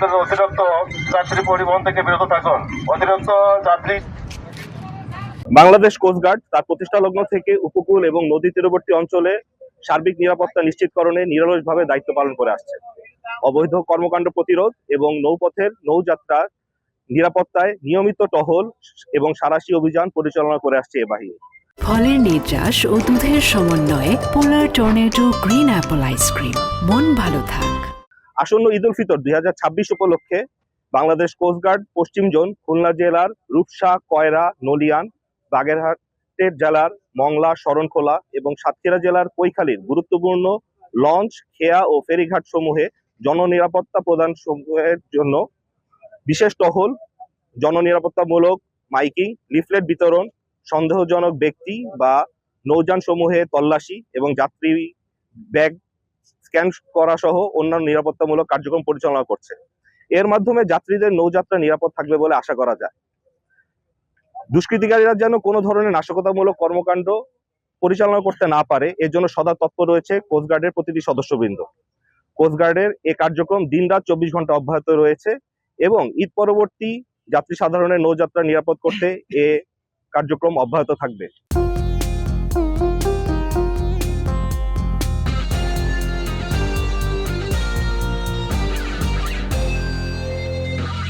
আমাদের অতিরিক্ত যাত্রী পরিবহন থেকে বিরত থাকুন। অতিরিক্ত যাত্রী বাংলাদেশ কোস্টগার্ড তার প্রতিষ্ঠা লগ্ন থেকে উপকূল এবং নদী তীরবর্তী অঞ্চলে সার্বিক নিরাপত্তা নিশ্চিতকরণে নিরলসভাবে দায়িত্ব পালন করে আসছে। অবৈধ কর্মকাণ্ড প্রতিরোধ এবং নৌপথের নৌযাত্রার নিরাপত্তায় নিয়মিত টহল এবং সাঁড়াশি অভিযান পরিচালনা করে আসছে এ বাহিনী। ফলের নির্যাস ও দুধের সমন্বয়ে পোলার টর্নেডো গ্রিন অ্যাপল আইসক্রিম। মন ভালো থাক। আসন্ন ঈদ উল ফিতর 2026 উপলক্ষে বাংলাদেশ কোস্টগার্ড পশ্চিম জোন খুলনা জেলার রূপসা, কয়রা, নলিয়ান, বাগেরহাটের জেলার মংলা, শরণখোলা এবং সাতক্ষীরা জেলার কৈখালীর গুরুত্বপূর্ণ লঞ্চ, খেয়া ও ফেরিঘাট সমূহে জননিরাপত্তা প্রদান সমূহের জন্য বিশেষ টহল, জননিরাপত্তামূলক মাইকিং, লিফলেট বিতরণ, সন্দেহজনক ব্যক্তি বা নৌযান সমূহে তল্লাশি এবং যাত্রী ব্যাগ স্ক্যান করা সহ অন্যান্য নিরাপত্তামূলক কার্যক্রম পরিচালনা করছে। এর মাধ্যমে যাত্রীদের নৌযাত্রা নিরাপদ থাকবে বলে আশা করা যায়। দুষ্কৃতিকারীরা যেন কোনো ধরনের নাশকতামূলক কর্মকাণ্ড পরিচালনা করতে না পারে, এর জন্য সদা তৎপর রয়েছে কোস্টগার্ডের প্রতিটি সদস্যবৃন্দ। কোস্টগার্ডের এ কার্যক্রম দিনরাত 24 ঘন্টা অব্যাহত রয়েছে এবং ঈদ পরবর্তী যাত্রী সাধারণের নৌযাত্রা নিরাপদ করতে এ কার্যক্রম অব্যাহত থাকবে।